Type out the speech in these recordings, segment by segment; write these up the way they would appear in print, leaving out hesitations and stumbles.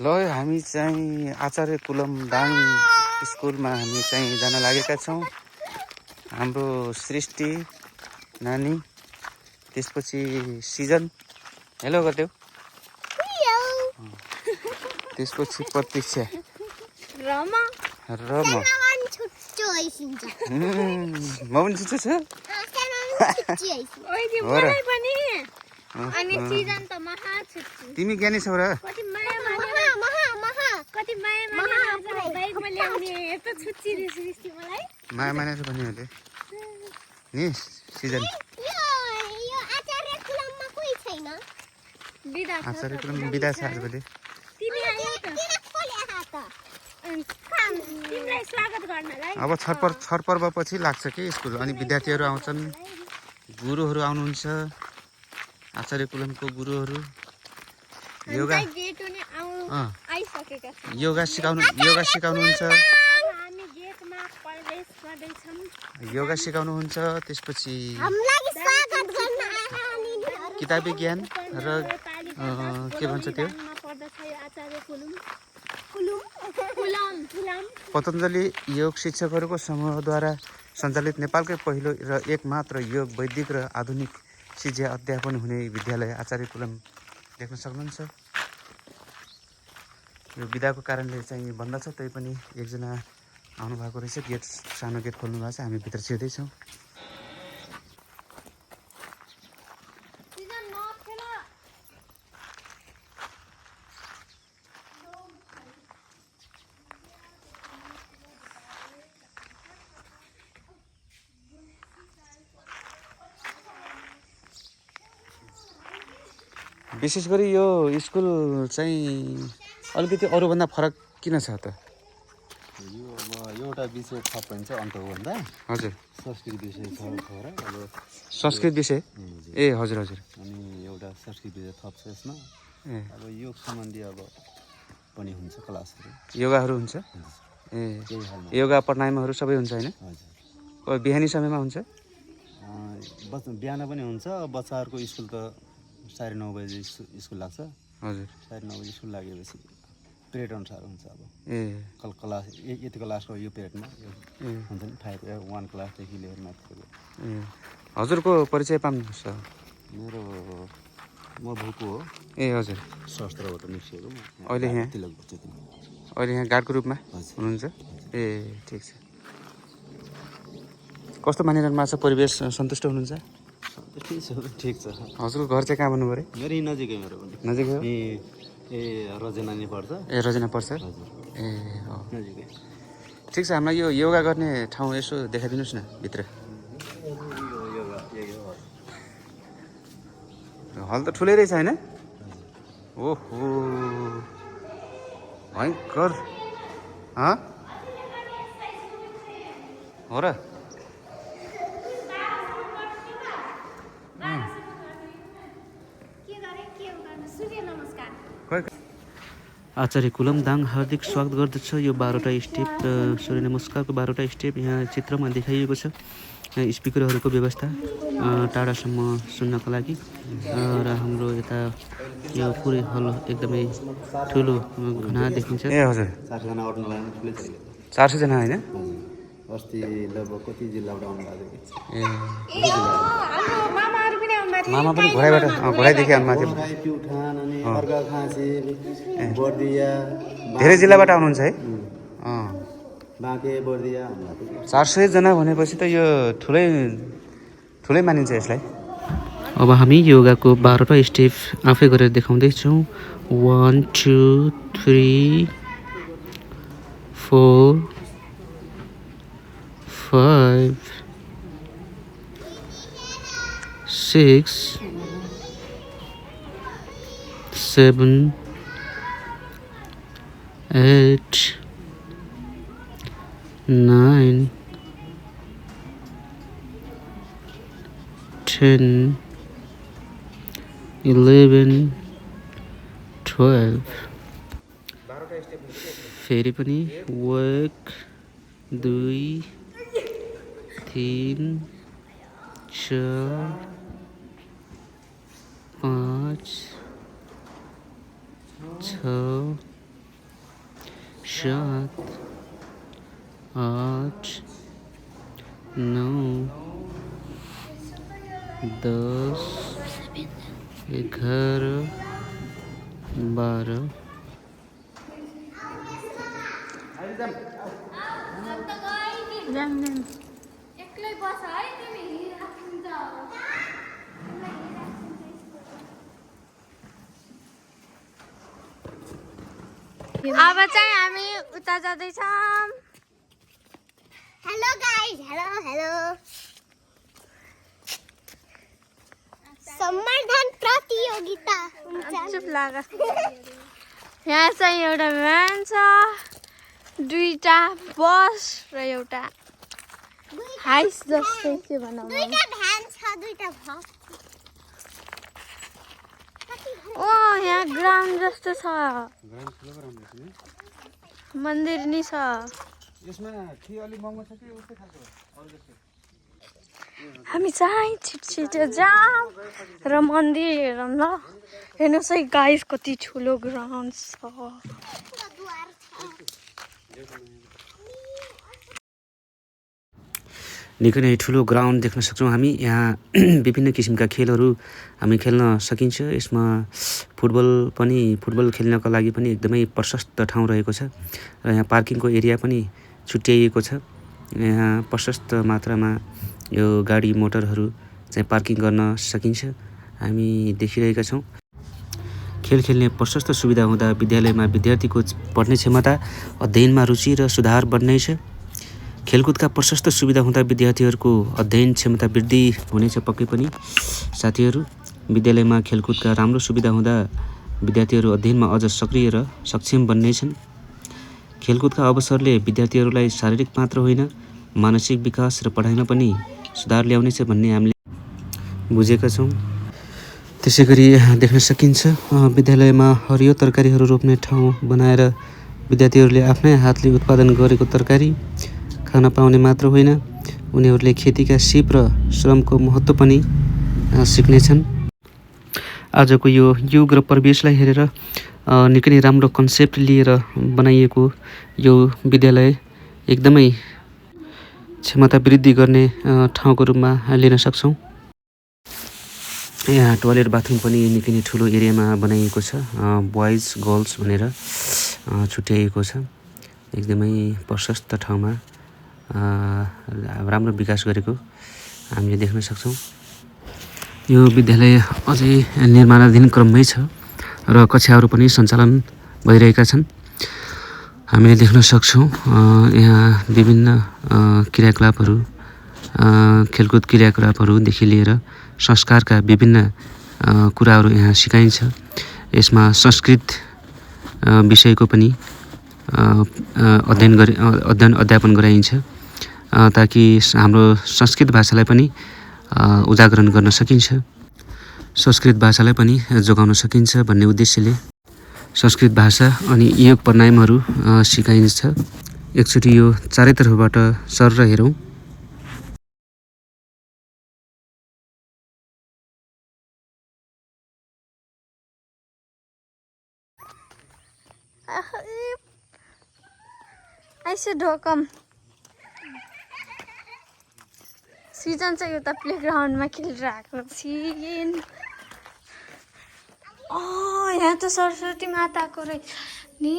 ल हामी चाहिँ आचार्य कुलम दाङ स्कुलमा हामी चाहिँ जान लागेका छौँ। हाम्रो सृष्टि नानी, त्यसपछि सिजन हेलो गर्देऊ, त्यसपछि प्रतीक्षा र म पनि छुट्टो छ। तिमी ज्ञानी छौ र? माया मानेर पनि हो नि सिजन। आचार्य कुलम बिदा छ आजभोलि। अब छठपर्व पछि लाग्छ कि स्कुल, अनि विद्यार्थीहरू आउँछन्, गुरुहरू आउनुहुन्छ, आचार्य कुलमको गुरुहरू योगा सिकाउनुहुन्छ। योगा सिकाउनुहुन्छ, त्यसपछि किताबी ज्ञान र के भन्छ त्यो पतञ्जलि योग शिक्षकहरूको समूहद्वारा सञ्चालित नेपालकै पहिलो र एकमात्र योग वैदिक र आधुनिक शिक्षा अध्यापन हुने विद्यालय आचार्य कुलम देख्न सक्नुहुन्छ। यो बिदाको कारणले चाहिँ बन्द छ, तै पनि एकजना आउनुभएको रहेछ, गेट सानो गेट खोल्नु भएको छ, हामी भित्र छिर्दैछौँ। विशेष गरी यो स्कुल चाहिँ अलिकति अरूभन्दा फरक किन छ त? यो अब एउटा विषय थप हुन्छ अन्तभन्दा। हजुर, संस्कृत विषय छ र अब संस्कृत विषय ए हजुर हजुर। अनि एउटा संस्कृत विषय थप छ यसमा। अब योग सम्बन्धी अब पनि हुन्छ क्लासहरू, योगाहरू हुन्छ। ए योगा प्राणायामहरू सबै हुन्छ हैन? हजुर। बिहानी समयमा हुन्छ? बिहान पनि हुन्छ। बच्चाहरूको स्कुल त 9:30 बजे स्कुल लाग्छ। हजुर, 9:30 बजे स्कुल लागेपछि पिरियड अनुसार हुन्छ। अब क्लास यति क्लासको यो पिरियडमा हुन्छ नि 1 क्लासदेखि लिएर माथिको। हजुरको परिचय पाउनुहुन्छ? मेरो म भुको हो। ए हजुर, शस्त्रबाट निस्किएको। अहिले यहाँ गार्डको रूपमा हुनुहुन्छ? ए ठिक छ। कस्तो मानिरहनु भएको छ? परिवेश सन्तुष्ट हुनुहुन्छ? ठिक छ। हजुरको घर चाहिँ कहाँ भन्नु पऱ्यो? मेरो यहीँ नजिकै, मेरो पनि नजिकै हो। ए रजना नि पर्छ। ए रजना पर्छ। हजुर, ए हो नजिकै। ठिक छ, हामीलाई यो योगा गर्ने ठाउँ यसो देखाइदिनुहोस् न भित्र। हल त ठुलै रहेछ होइन? ओहो भयङ्कर हो र? आचार्य कुलम दाङ हार्दिक स्वागत गर्दछ। यो 12वटा स्टेप सूर्य नमस्कारको 12वटा स्टेप यहाँ चित्रमा देखाइएको छ। स्पिकरहरूको व्यवस्था टाढासम्म सुन्नको लागि र हाम्रो यता यो पुरै हल एकदमै ठुलो घना देखिन्छ। ए हजुर, 400 जना होइन? अस्ति लगभग कति जिल्लाबाट आउनु भएको थियो? मामा पनि घोडाइदेखि आउनु भएको थियो। धेरै जिल्लाबाट आउनुहुन्छ है? 400 जना भनेपछि त यो ठुलै मानिन्छ यसलाई। अब हामी योगाको 12वटा स्टेप आफै गरेर देखाउँदैछौँ। 1 2 3 4 5 6 7 8 9 10 11 12 फेरि पनि 1 2 3 4 5 6 7 8 9 10 11 12 अब चाहिँ हामी उता जाँदैछौँ। हेलो गाइस, हेलो सम्वर्धन प्रतियोगिता हुन्छ। चुप लाग। यहाँ चाहिँ एउटा भ्यान छ, दुईटा बस र एउटा हाइस जस्तै के भनौँ, दुईटा भ्यान छ, दुईटा बस। ओ यहाँ ग्राउन्ड जस्तो छ, मन्दिर नि छ। हामी चाहिँ छिटो जाम र मन्दिर हेरौँ ल। हेर्नुहोस् है गाइस, कति ठुलो ग्राउन्ड छ। निकै नै ठुलो ग्राउन्ड देख्न सक्छौँ हामी। यहाँ विभिन्न किसिमका खेलहरू हामी खेल्न सकिन्छ। यसमा फुटबल खेल्नको लागि पनि एकदमै प्रशस्त ठाउँ रहेको छ र यहाँ पार्किङको एरिया पनि छुट्याइएको छ। यहाँ प्रशस्त मात्रामा यो गाडी मोटरहरू चाहिँ पार्किङ गर्न सकिन्छ, हामी देखिरहेका छौँ। खेल खेल्ने प्रशस्त सुविधा हुँदा विद्यालयमा विद्यार्थीको पढ्ने क्षमता, अध्ययनमा रुचि र सुधार बढ्नेछ। खेलकुदका प्रशस्त सुविधा हुँदा विद्यार्थीहरूको अध्ययन क्षमता वृद्धि हुनेछ पक्कै पनि। साथीहरू, विद्यालयमा खेलकुदका राम्रो सुविधा हुँदा विद्यार्थीहरू अध्ययनमा अझ सक्रिय र सक्षम बन्नेछन्। खेलकुदका अवसरले विद्यार्थीहरूलाई शारीरिक मात्र होइन, मानसिक विकास र पढाइमा पनि सुधार ल्याउनेछ भन्ने हामीले बुझेका छौँ। त्यसै गरी देख्न सकिन्छ विद्यालयमा हरियो तरकारीहरू रोप्ने ठाउँ बनाएर विद्यार्थीहरूले आफ्नै हातले उत्पादन गरेको तरकारी खान पाउने मात्र होइन, उनीहरूले खेतीका सिप र श्रमको महत्त्व पनि सिक्नेछन्। आजको यो युग र परिवेशलाई हेरेर निकै नै राम्रो कन्सेप्ट लिएर बनाइएको यो विद्यालय एकदमै क्षमता वृद्धि गर्ने ठाउँको रूपमा लिन सक्छौँ। यहाँ टोयलेट बाथरुम पनि निकै नै ठुलो एरियामा बनाइएको छ, बोइज गर्ल्स भनेर छुट्याइएको छ। एकदमै प्रशस्त ठाउँमा राम्रो विकास गरेको हामीले देख्न सक्छौँ। यो विद्यालय अझै निर्माणाधीन क्रममै छ र कक्षाहरू पनि सञ्चालन भइरहेका छन्। हामीले देख्न सक्छौँ यहाँ विभिन्न क्रियाकलापहरू, खेलकुद क्रियाकलापहरूदेखि लिएर संस्कारका विभिन्न कुराहरू यहाँ सिकाइन्छ। यसमा संस्कृत विषयको पनि अध्यापन गराइन्छ ताकि हाम्रो संस्कृत भाषालाई पनि उजागरण गर्न सकिन्छ, संस्कृत भाषालाई पनि जोगाउन सकिन्छ भन्ने उद्देश्यले संस्कृत भाषा अनि योग प्राणायामहरू सिकाइन्छ। एकचोटि यो चारैतर्फबाट सर हेरौँ। ऐसे ढोकम सिजन चाहिँ उता प्लेग्राउन्डमा खेलिरहेको छिन्। यहाँ त सरस्वती माताको रहेछ नि।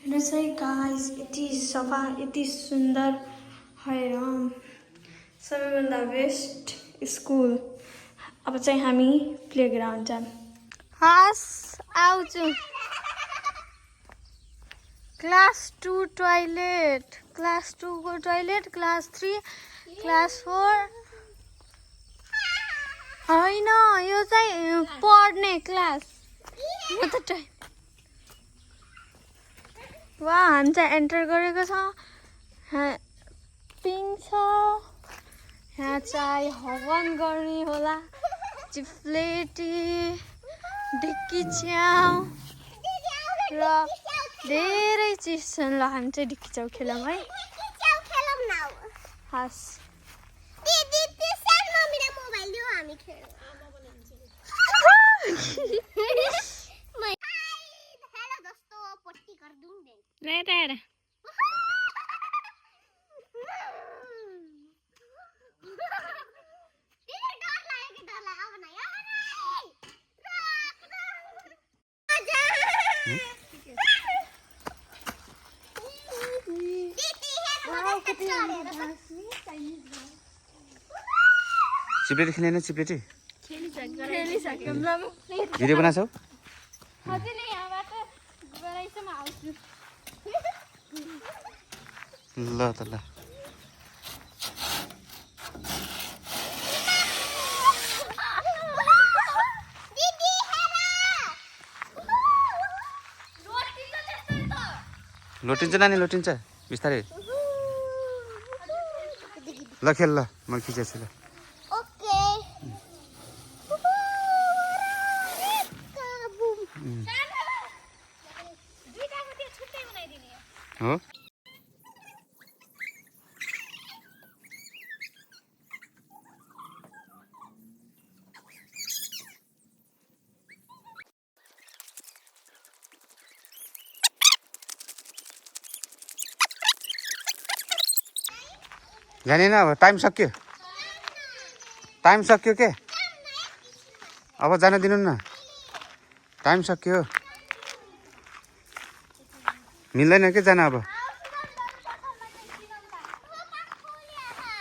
हेर्नुहोस् है गाइस, यति सफा, यति सुन्दर, हैराम, सबैभन्दा बेस्ट स्कुल। अब चाहिँ हामी प्लेग्राउन्ड जाम। हस् आउँछु। क्लास 2 टोयलेट, क्लास 2 को टोयलेट, क्लास 3, क्लास 4 होइन, यो चाहिँ पढ्ने क्लास। वा, हामी चाहिँ एन्टर गरेको छ। पिङ छ, यहाँ चाहिँ हवन गर्ने होला। चिप्लेटी, ढिक्की च्याउ र धेरै चिज छन्। ल हामी चाहिँ ढिक्की च्याउ खेलौँ है। हस् यता हेर चिप्लेटी खेल्ने चिप्लेटी खेलिसक्यो भिडियो बनाछौ हजुर यहाँबाट गराइछ म आउँछु ल त ल लोटिन्छ नानी लोटिन्छ बिस्तारै ल खेल ल म खिचेछु ल ओके हो जानेन अब टाइम सक्यो के अब जान दिनु न टाइम सक्यो मिल्दैन के जान अब